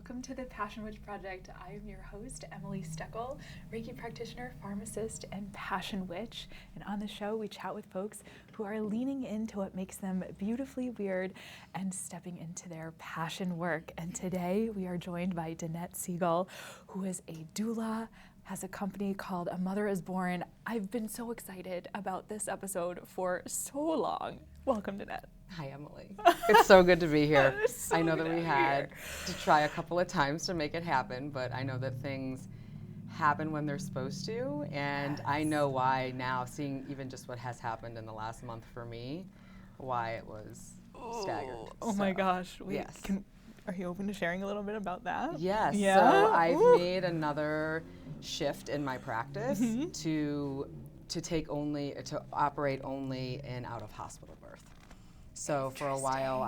Welcome to the Passion Witch Project. I am your host, Emily Steckel, Reiki practitioner, pharmacist, and passion witch. And on the show, we chat with folks who are leaning into what makes them beautifully weird and stepping into their passion work. And today we are joined by Danette Siegel, who is a doula, has a company called A Mother is Born. I've been so excited about this episode for so long. Welcome, Danette. Hi, Emily. It's so good to be here. So I know that we good to had be to try a couple of times to make it happen, but I know that things happen when they're supposed to, and I know why now, seeing even just what has happened in the last month for me, why it was staggered. Oh my gosh. Yes. Are you open to sharing a little bit about that? Yes. Yeah? So I've Ooh. made another shift in my practice to operate only in out-of-hospital birth. So for a while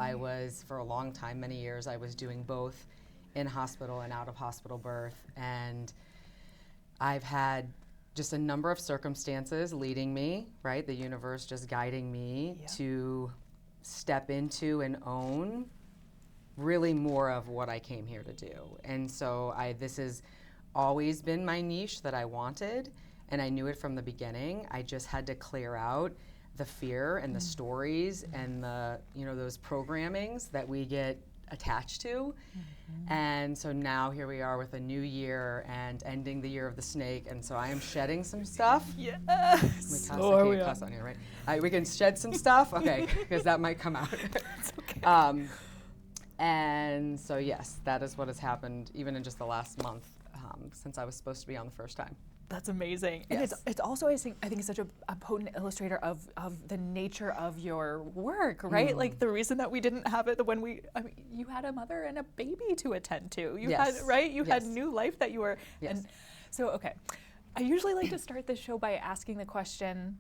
for a long time, many years, I was doing both in hospital and out of hospital birth. And I've had just a number of circumstances leading me, right? The universe just guiding me to step into and own really more of what I came here to do. And so this has always been my niche that I wanted, and I knew it from the beginning. I just had to clear out the fear and the stories and the, those programmings that we get attached to. And so now here we are with a new year and ending the year of the snake. And so I am shedding some stuff. Yes. I can't cuss on here, right? We can shed some stuff, okay, because that might come out. It's okay. And so yes, that is what has happened even in just the last month since I was supposed to be on the first time. That's amazing. Yes. And it's also, I think it's such a potent illustrator of the nature of your work, right? Like the reason that we didn't have it you had a mother and a baby to attend to. You had had new life that you were. Yes. And so, okay. I usually like to start this show by asking the question,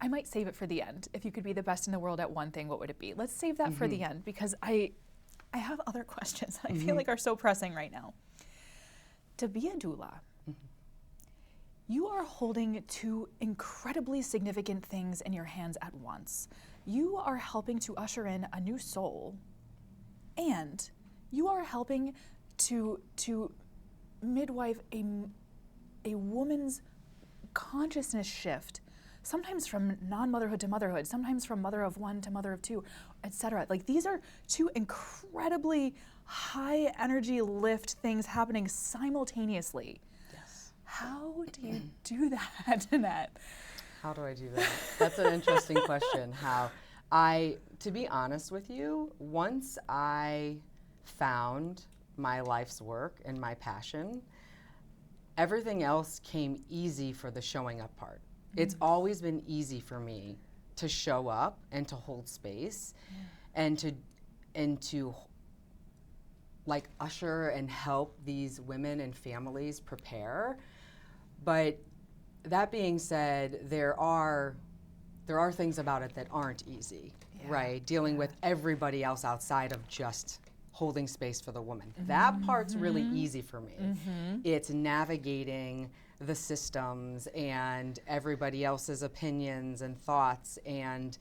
I might save it for the end. If you could be the best in the world at one thing, what would it be? Let's save that for the end, because I have other questions I feel like are so pressing right now. To be a doula, you are holding two incredibly significant things in your hands at once. You are helping to usher in a new soul, and you are helping to midwife a woman's consciousness shift, sometimes from non-motherhood to motherhood, sometimes from mother of one to mother of two, etc. Like these are two incredibly high energy lift things happening simultaneously. How do you do that, Danette? How do I do that? That's an interesting question. To be honest with you, once I found my life's work and my passion, everything else came easy for the showing up part. It's always been easy for me to show up and to hold space and to like usher and help these women and families prepare. But that being said, there are things about it that aren't easy, right? Dealing with everybody else outside of just holding space for the woman. That part's really easy for me. It's navigating the systems and everybody else's opinions and thoughts and,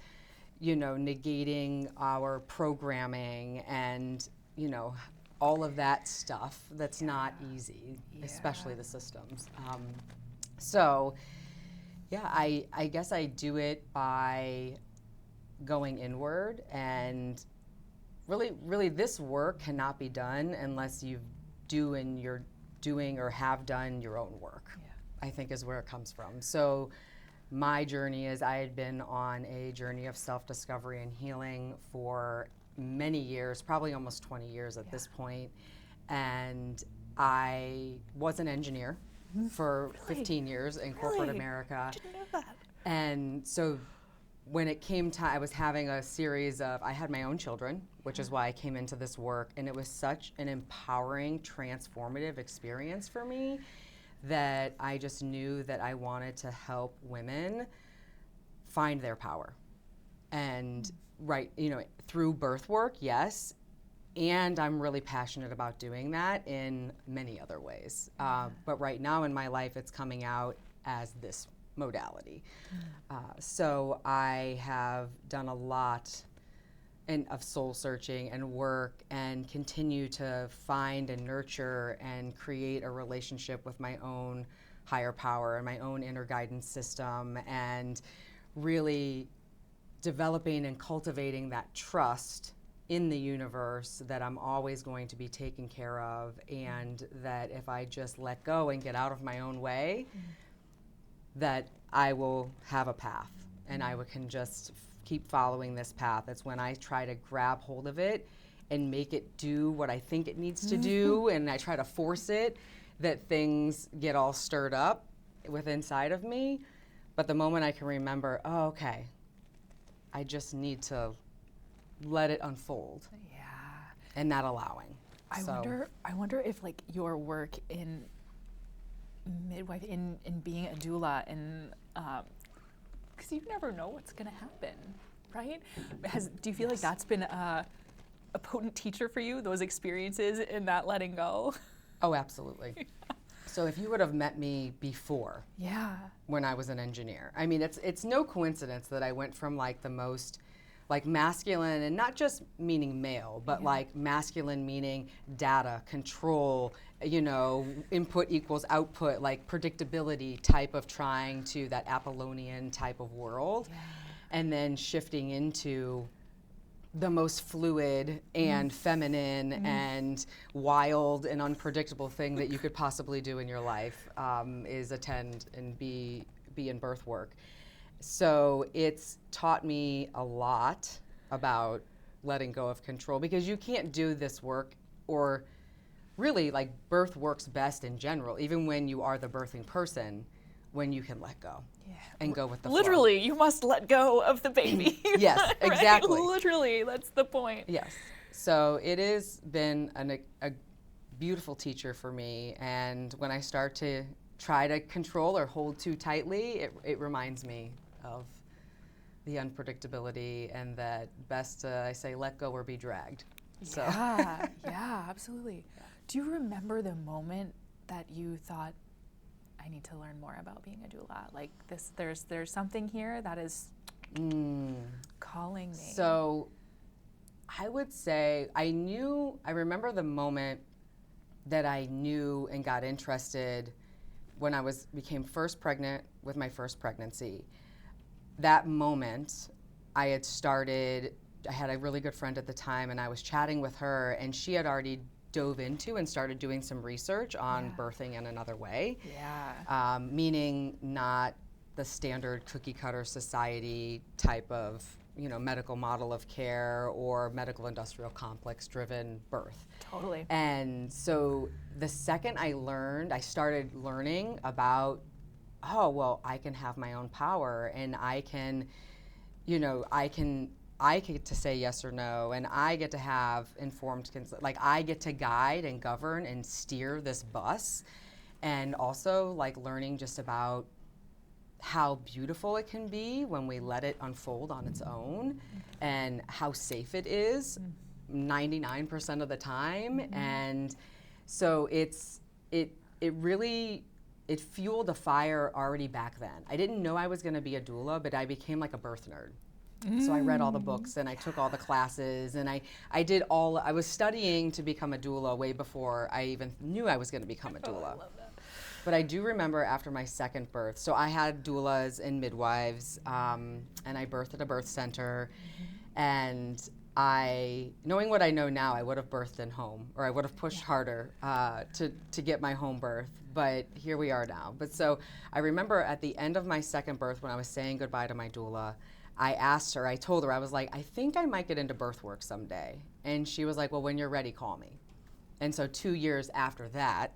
negating our programming and, all of that stuff that's not easy, especially the systems. I guess I do it by going inward, and really this work cannot be done unless you're doing or have done your own work, I think is where it comes from. So my journey is I had been on a journey of self-discovery and healing for many years, probably almost 20 years at this point. And I was an engineer for 15 years in corporate America. I didn't know that. And so when it came time, I had my own children, which is why I came into this work. And it was such an empowering, transformative experience for me that I just knew that I wanted to help women find their power. And through birth work, yes, and I'm really passionate about doing that in many other ways. But right now in my life, it's coming out as this modality. So I have done a lot and of soul searching and work and continue to find and nurture and create a relationship with my own higher power and my own inner guidance system, and really developing and cultivating that trust in the universe that I'm always going to be taken care of, and that if I just let go and get out of my own way, that I will have a path and I can just keep following this path. It's when I try to grab hold of it and make it do what I think it needs to do, and I try to force it, that things get all stirred up with inside of me. But the moment I can remember, oh, okay, I just need to let it unfold. Yeah. And not allowing. I wonder if like your work in midwife, in being a doula, and because you never know what's going to happen, right? Do you feel like that's been a potent teacher for you, those experiences and that letting go? Oh, absolutely. So if you would have met me before, when I was an engineer, I mean, it's no coincidence that I went from like the most like masculine, and not just meaning male, but like masculine meaning data, control, you know, input equals output, like predictability type of trying to that Apollonian type of world, and then shifting into the most fluid and feminine and wild and unpredictable thing that you could possibly do in your life, is attend and be in birth work. So it's taught me a lot about letting go of control, because you can't do this work, or really like birth works best in general, even when you are the birthing person, when you can let go and go with the flow. Literally, you must let go of the baby. Yes, right? exactly. Literally, that's the point. Yes. So it has been a beautiful teacher for me, and when I start to try to control or hold too tightly, it reminds me of the unpredictability, and that best, I say, let go or be dragged. So. Yeah, absolutely. Do you remember the moment that you thought, I need to learn more about being a doula? Like this, there's something here that is calling me. So I would say I remember the moment that I knew and got interested when I became first pregnant with my first pregnancy. That moment, I had a really good friend at the time, and I was chatting with her, and she had already dove into and started doing some research on birthing in another way. Meaning not the standard cookie cutter society type of, you know, medical model of care or medical industrial complex driven birth. Totally. And so the second I started learning about, oh, well, I can have my own power, and I can, you know, I get to say yes or no, and I get to have informed consent. Like, I get to guide and govern and steer this bus. And also, like, learning just about how beautiful it can be when we let it unfold on its own, and how safe it is 99% of the time. And so it really fueled a fire already back then. I didn't know I was going to be a doula, but I became like a birth nerd. So I read all the books, and I took all the classes, and I was studying to become a doula way before I even knew I was going to become a doula. I love that. But I do remember after my second birth, so I had doulas and midwives, and I birthed at a birth center, and knowing what I know now, I would have birthed in home, or I would have pushed harder to get my home birth, but here we are now. But so I remember at the end of my second birth, when I was saying goodbye to my doula, I told her, I was like, I think I might get into birth work someday. And she was like, well, when you're ready, call me. And so 2 years after that,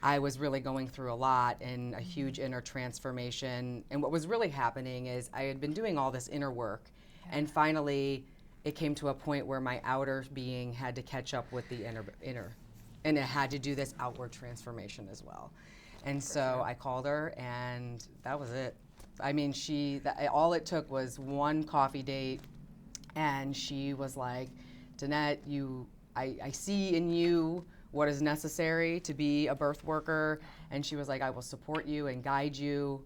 I was really going through a lot and a huge inner transformation. And what was really happening is I had been doing all this inner work, and finally it came to a point where my outer being had to catch up with the inner, and it had to do this outward transformation as well. And so I called her, and that was it. I mean, all it took was one coffee date, and she was like, Danette, I see in you what is necessary to be a birth worker. And she was like, I will support you and guide you,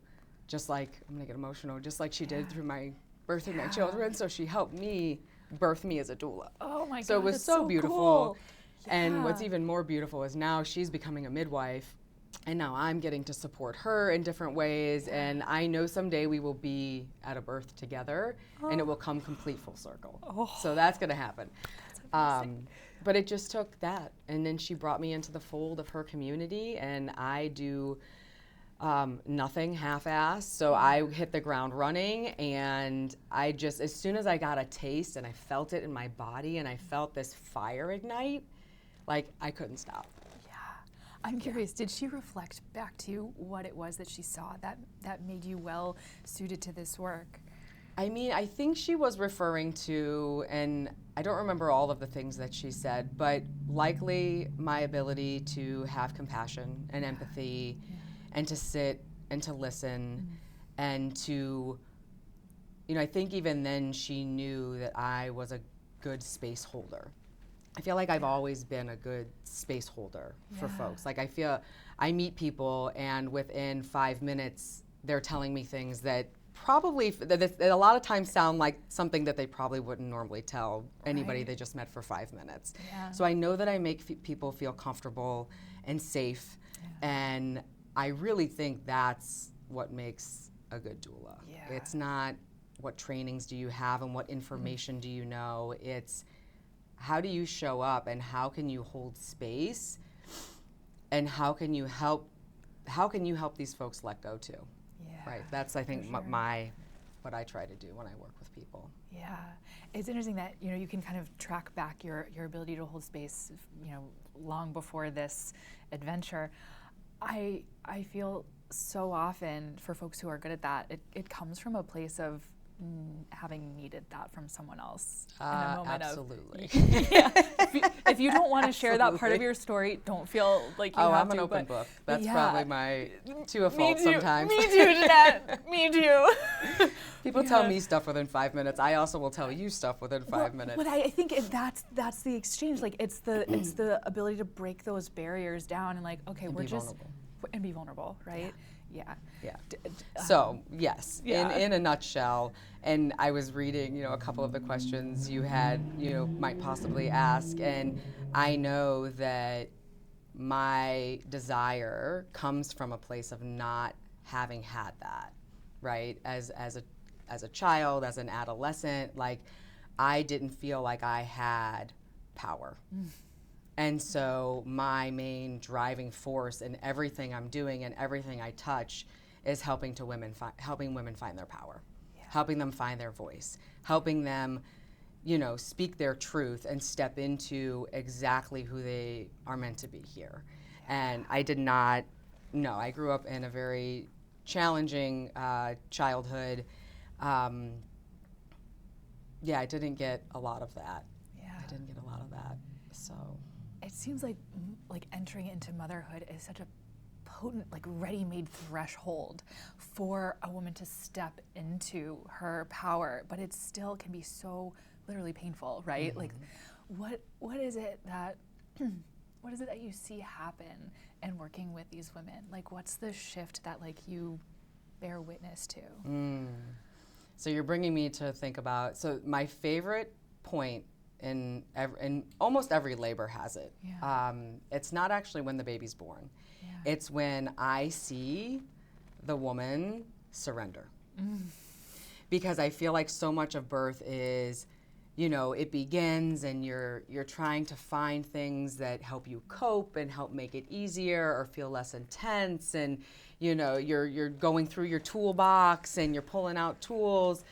just like, I'm gonna get emotional, just like she did through my birthing my children. So she helped me birth me as a doula. Oh my God, So it was that's so so beautiful. cool. And what's Yeah. even more beautiful is now she's becoming a midwife, and now I'm getting to support her in different ways. And I know someday we will be at a birth together, and it will come complete full circle. So that's going to happen. But it just took that. And then she brought me into the fold of her community, and I do nothing half-assed. So I hit the ground running, and I just, as soon as I got a taste and I felt it in my body and I felt this fire ignite, like I couldn't stop. Yeah. I'm curious, did she reflect back to you what it was that she saw that made you well suited to this work? I mean, I think she was referring to, and I don't remember all of the things that she said, but likely my ability to have compassion and empathy and to sit and to listen and to, you know, I think even then she knew that I was a good space holder. I feel like I've always been a good space holder for folks. Like I feel I meet people and within 5 minutes they're telling me things that probably that a lot of times sound like something that they probably wouldn't normally tell anybody they just met for 5 minutes. Yeah. So I know that I make people feel comfortable and safe, and I really think that's what makes a good doula. Yeah. It's not what trainings do you have and what information do you know. It's how do you show up and how can you hold space and how can you help these folks let go too. Yeah. Right. That's I think sure. what I try to do when I work with people. Yeah, it's interesting that you can kind of track back your ability to hold space, long before this adventure. I feel so often for folks who are good at that, it comes from a place of having needed that from someone else in a moment absolutely. If you don't want to share that part of your story, don't feel like you have I'm to. an open book. That's yeah. probably my to a fault sometimes. Me too, Danette. Me too. People tell me stuff within 5 minutes. I also will tell you stuff within 5 minutes. But I think that's the exchange. Like it's the ability to break those barriers down and like, okay, And we're be just vulnerable. and be vulnerable, right? Yeah. Yeah. So yes, Yeah. in a nutshell, and I was reading, a couple of the questions you had, might possibly ask, and I know that my desire comes from a place of not having had that, right? As a child, as an adolescent, like I didn't feel like I had power. And so my main driving force in everything I'm doing and everything I touch is helping women find their power, helping them find their voice, helping them, speak their truth and step into exactly who they are meant to be here. And I did not, no, I grew up in a very challenging childhood. I didn't get a lot of that. So. It seems like entering into motherhood is such a potent, ready-made threshold for a woman to step into her power, but it still can be so literally painful, right? Mm-hmm. What is it that you see happen in working with these women? What's the shift that you bear witness to? So you're bringing me to think about. So my favorite point. In almost every labor has it. Yeah. It's not actually when the baby's born. Yeah. It's when I see the woman surrender. Because I feel like so much of birth is, it begins and you're trying to find things that help you cope and help make it easier or feel less intense, and you're going through your toolbox and you're pulling out tools,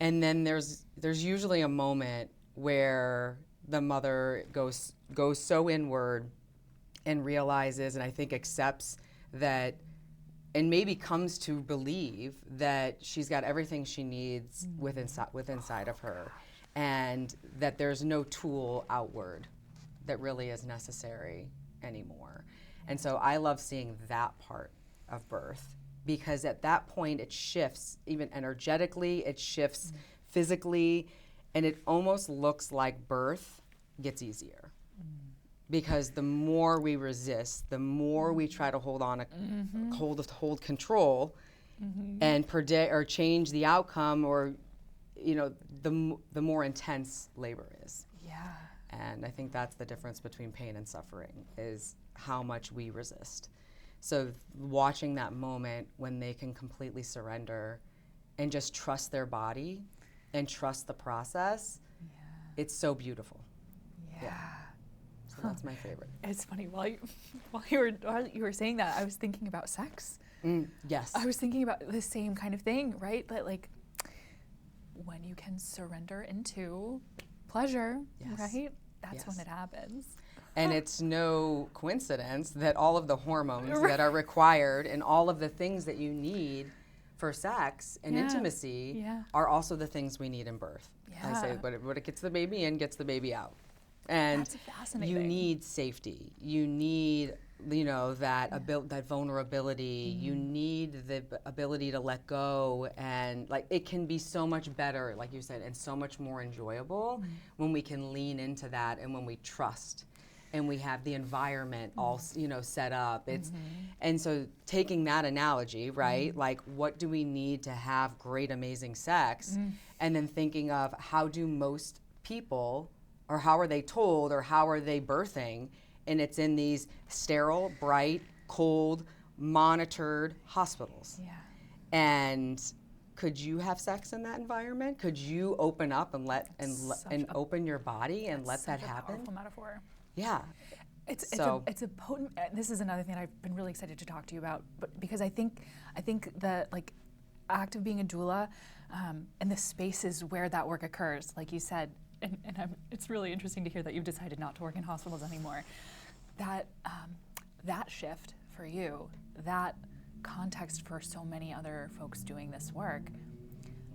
and then there's usually a moment where the mother goes so inward and realizes, and I think accepts that, and maybe comes to believe that she's got everything she needs within inside of her, and that there's no tool outward that really is necessary anymore. And so I love seeing that part of birth, because at that point it shifts, even energetically, it shifts physically, and it almost looks like birth gets easier. Because the more we resist, the more we try to hold control and predict or change the outcome, or you know, the more intense labor is. Yeah. And I think that's the difference between pain and suffering, is how much we resist. So watching that moment when they can completely surrender and just trust their body and trust the process, it's so beautiful. Yeah. So that's my favorite. It's funny, while you were saying that, I was thinking about sex. Yes. I was thinking about the same kind of thing, right? That like when you can surrender into pleasure, right? That's when it happens. And it's no coincidence that all of the hormones that are required and all of the things that you need for sex and intimacy are also the things we need in birth. I say, but it gets the baby in, gets the baby out. And that's fascinating. You need safety. You need, you know, that that vulnerability. You need the ability to let go, and like it can be so much better, like you said, and so much more enjoyable when we can lean into that and when we trust and we have the environment all, you know, set up. It's and so taking that analogy, right? Like what do we need to have great, amazing sex? And then thinking of how do most people, or how are they told, or how are they birthing? And it's in these sterile, bright, cold, monitored hospitals. Yeah. And could you have sex in that environment? Could you open up and open your body and let that happen? Such a powerful metaphor. Yeah. It's a potent. This is another thing I've been really excited to talk to you about, but because I think the like act of being a doula, and the spaces where that work occurs, like you said. And it's really interesting to hear that you've decided not to work in hospitals anymore. That shift for you, that context for so many other folks doing this work,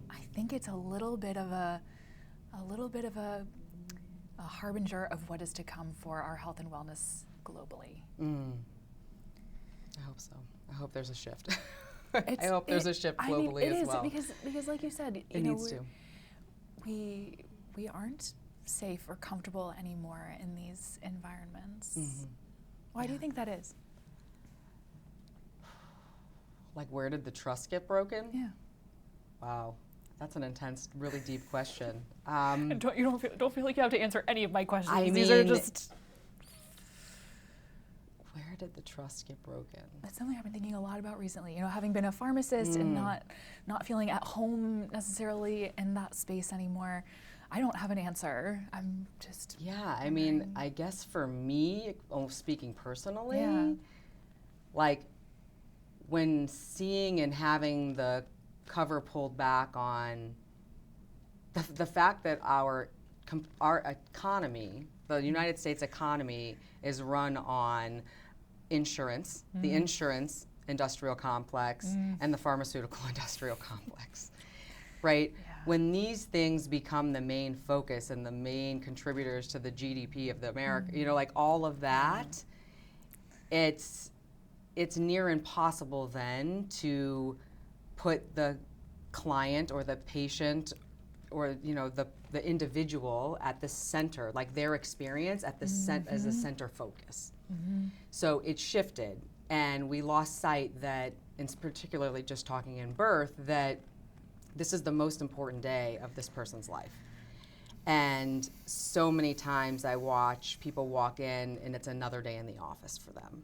I think it's a little bit of a harbinger of what is to come for our health and wellness globally. I hope so. I hope there's a shift. I hope there's a shift globally as well. Because like you said, it needs to. We aren't safe or comfortable anymore in these environments. Why do you think that is? Like, where did the trust get broken? Yeah. Wow, that's an intense, really deep question. And don't feel like you have to answer any of my questions. I These are mean, just. Where did the trust get broken? That's something I've been thinking a lot about recently. You know, having been a pharmacist and not feeling at home necessarily in that space anymore. I don't have an answer. I'm just. Yeah, I mean, I guess for me, speaking personally, like when seeing and having the cover pulled back on the fact that our economy, the United States economy, is run on insurance, the insurance industrial complex, and the pharmaceutical industrial complex, right? Yeah. When these things become the main focus and the main contributors to the GDP of the America, you know, like all of that, it's near impossible then to put the client or the patient or, you know, the individual at the center, like their experience at the as a center focus. So it shifted, and we lost sight that, and particularly just talking in birth, that this is the most important day of this person's life. And so many times I watch people walk in and it's another day in the office for them.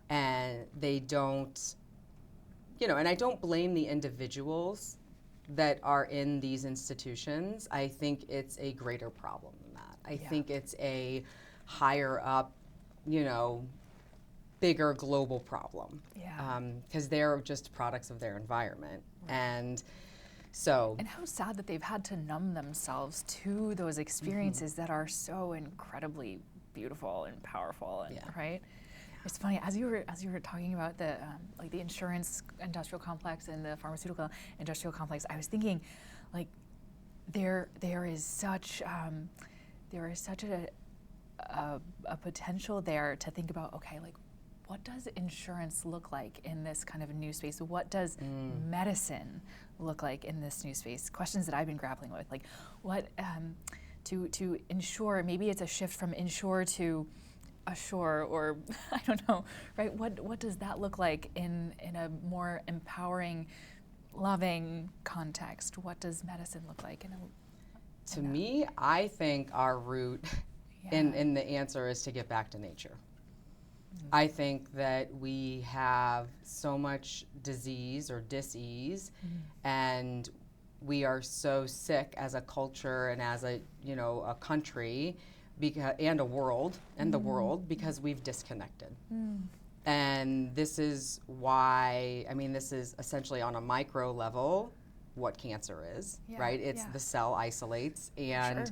And they don't, you know, and I don't blame the individuals that are in these institutions. I think it's a greater problem than that. I think it's a higher up, you know, bigger global problem. Because they're just products of their environment. And how sad that they've had to numb themselves to those experiences that are so incredibly beautiful and powerful, and, right? It's funny, as you were talking about the like the insurance industrial complex and the pharmaceutical industrial complex, I was thinking, like, there is such a potential there to think about, okay, like, what does insurance look like in this kind of new space? What does medicine look like in this new space? Questions that I've been grappling with, like what to insure. Maybe it's a shift from insure to ashore, or I don't know, right? What does that look like in a more empowering loving context, what does medicine look like in a To me, I think our root in the answer is to get back to nature. I think that we have so much disease or dis-ease, and we are so sick as a culture and as a country, and a world and the world, because we've disconnected. And this is why, this is essentially on a micro level what cancer is, right? It's the cell isolates, and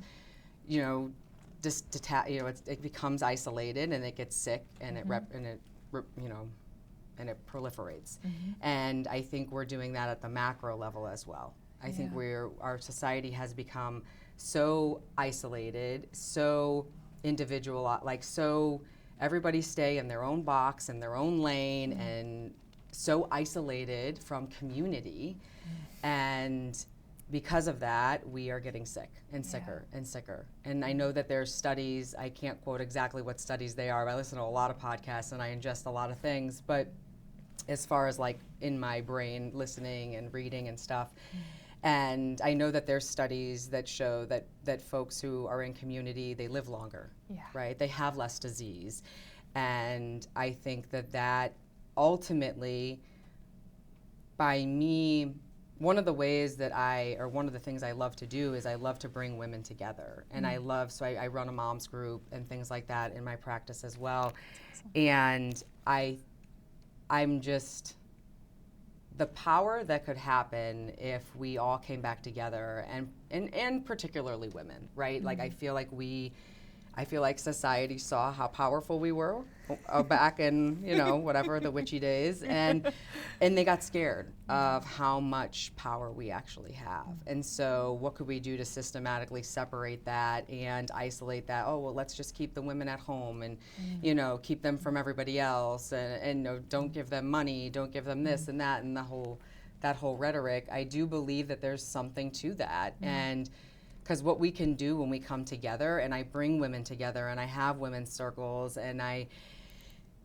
it becomes isolated, and it gets sick, and it proliferates. And I think we're doing that at the macro level as well. I think our society has become so isolated, so individual, so everybody stay in their own box, in their own lane, and so isolated from community. And because of that, we are getting sick and sicker and sicker. And I know that there's studies, I can't quote exactly what studies they are, but I listen to a lot of podcasts and I ingest a lot of things, but as far as like in my brain, listening and reading and stuff, and I know that there's studies that show that folks who are in community, they live longer, right? They have less disease. And I think that ultimately, by me, one of the ways that one of the things I love to do is I love to bring women together. And I run a mom's group and things like that in my practice as well. And I'm just, the power that could happen if we all came back together, and particularly women, right? Like I feel like society saw how powerful we were back in, whatever, the witchy days, and they got scared of how much power we actually have. And so what could we do to systematically separate that and isolate that? Oh, well, let's just keep the women at home and, keep them from everybody else, and don't give them money, don't give them this and that, and that whole rhetoric. I do believe that there's something to that. And because what we can do when we come together, and I bring women together, and I have women's circles, and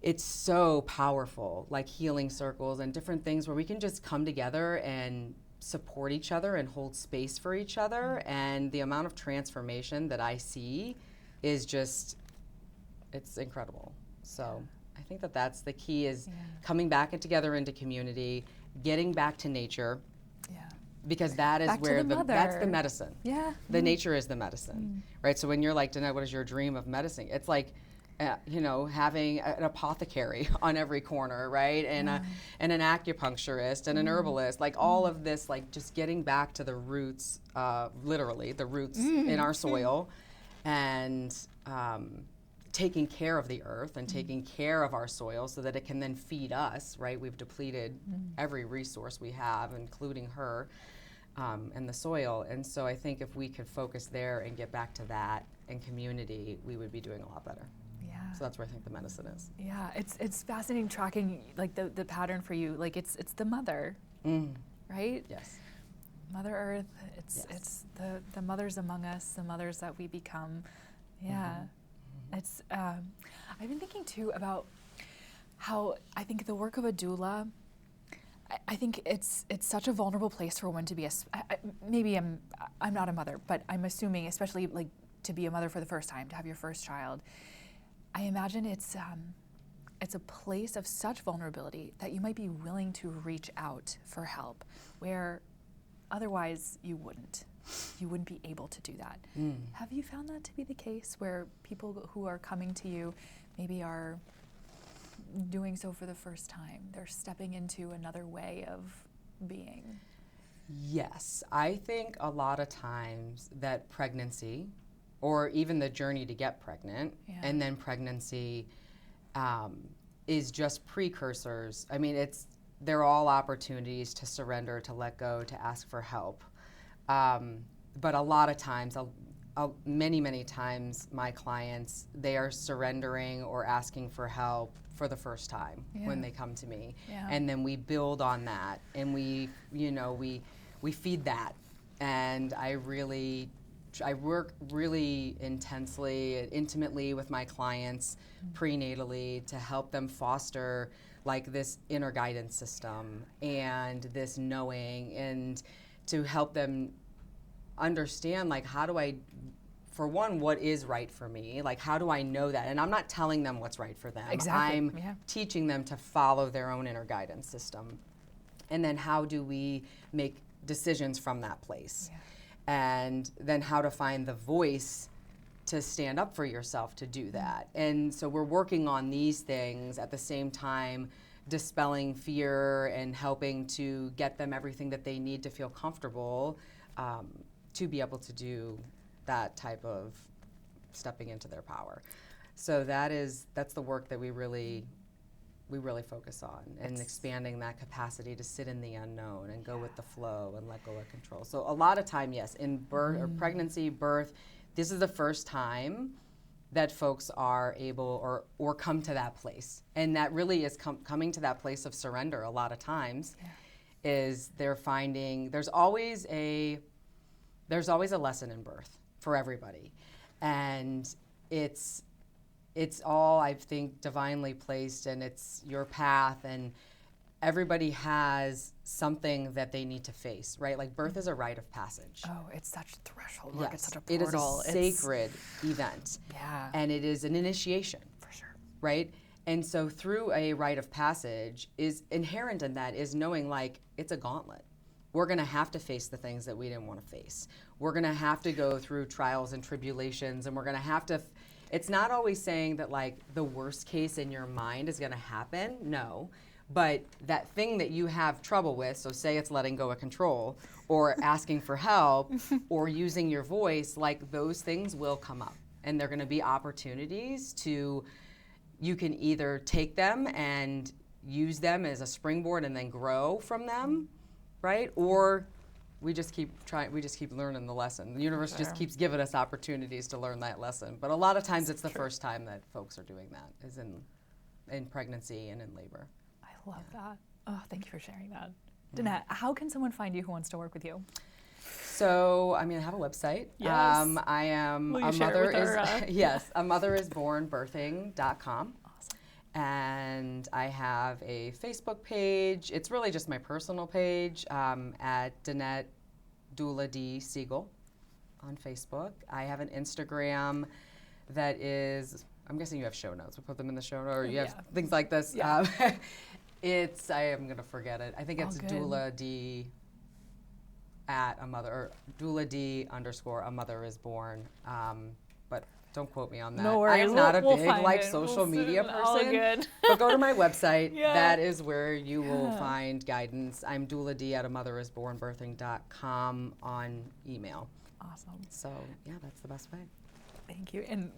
it's so powerful, like healing circles and different things where we can just come together and support each other and hold space for each other. And the amount of transformation that I see is just, it's incredible. So I think that's the key, is coming back together into community, getting back to nature. Because that is back where that's the medicine. The nature is the medicine, right? So when you're like, Danette, what is your dream of medicine? It's like, having an apothecary on every corner, right? And an acupuncturist and an herbalist, like all of this, like just getting back to the roots, literally the roots in our soil, and taking care of the earth and taking care of our soil so that it can then feed us, right? We've depleted every resource we have, including her, and the soil. And so I think if we could focus there and get back to that in community, we would be doing a lot better. So that's where I think the medicine is. It's fascinating tracking like the pattern for you. Like it's the mother, right? Yes. Mother Earth. It's the mothers among us, the mothers that we become. It's I've been thinking too about how I think the work of a doula, I think it's such a vulnerable place for a woman to be. Maybe I'm not a mother, but I'm assuming, especially like to be a mother for the first time, to have your first child. I imagine it's a place of such vulnerability that you might be willing to reach out for help, where otherwise you wouldn't be able to do that. Have you found that to be the case, where people who are coming to you maybe are doing so for the first time? They're stepping into another way of being. Yes, I think a lot of times that pregnancy, or even the journey to get pregnant, and then pregnancy is just precursors. I mean, they're all opportunities to surrender, to let go, to ask for help. But a lot of times, many times, my clients, they are surrendering or asking for help for the first time when they come to me. And then we build on that, and we feed that. And I really I work really intensely, intimately with my clients prenatally to help them foster like this inner guidance system and this knowing, and to help them understand like, how do I, for one, what is right for me? Like, how do I know that? And I'm not telling them what's right for them. Exactly. I'm teaching them to follow their own inner guidance system. And then how do we make decisions from that place? Yeah. And then how to find the voice to stand up for yourself to do that. And so we're working on these things at the same time, dispelling fear and helping to get them everything that they need to feel comfortable to be able to do that type of stepping into their power. So that's the work that we really focus on, and expanding that capacity to sit in the unknown and go with the flow and let go of control. So a lot of time, yes, in birth or pregnancy, birth, this is the first time that folks are able or come to that place. And that really is coming to that place of surrender a lot of times, is they're finding there's always a lesson in birth for everybody. And it's all, I think, divinely placed, and it's your path, and everybody has something that they need to face, right? Like birth is a rite of passage. Oh, it's such a threshold work. Yes, It's such a portal. it is a sacred event. Yeah. And it is an initiation. For sure. Right? And so through a rite of passage, is inherent in that is knowing like it's a gauntlet. We're going to have to face the things that we didn't want to face. We're going to have to go through trials and tribulations, and we're going to have to it's not always saying that like the worst case in your mind is going to happen. No. But that thing that you have trouble with, so say it's letting go of control or asking for help or using your voice, like those things will come up. And they're going to be opportunities you can either take them and use them as a springboard and then grow from them, right? Or we just keep learning the lesson. The universe just keeps giving us opportunities to learn that lesson. But a lot of times it's the first time that folks are doing that, is in pregnancy and in labor. I love that. Oh, thank you for sharing that. Danette, how can someone find you who wants to work with you? So, I have a website. Yes. I am Will you a share mother it with is our, yes, a motherisbornbirthing.com. Awesome. And I have a Facebook page. It's really just my personal page at Danette Doula D Siegel on Facebook. I have an Instagram that is, I'm guessing you have show notes. We'll put them in the show notes, or you have things like this. Yeah. I am going to forget it. I think it's Doula D at a mother, or Doula D _ a mother is born. But don't quote me on that. No worries. I'm not we'll a big find social media person. All good. But go to my website. Yeah. That is where you will find guidance. I'm Doula D at a motherisbornbirthing.com on email. Awesome. So yeah, that's the best way. Thank you. And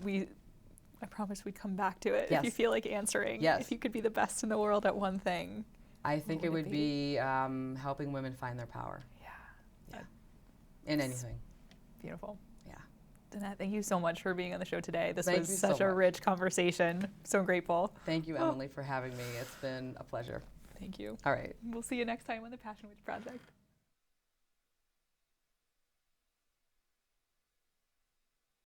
I promise we'd come back to it Yes. if you feel like answering. Yes. If you could be the best in the world at one thing. I think it would be helping women find their power. Yeah. In anything. Beautiful. Yeah. Danette, thank you so much for being on the show today. This Thank was you such so a much. rich conversation. So grateful. Thank you, Emily, for having me. It's been a pleasure. Thank you. All right. We'll see you next time on the Passion Witch Project.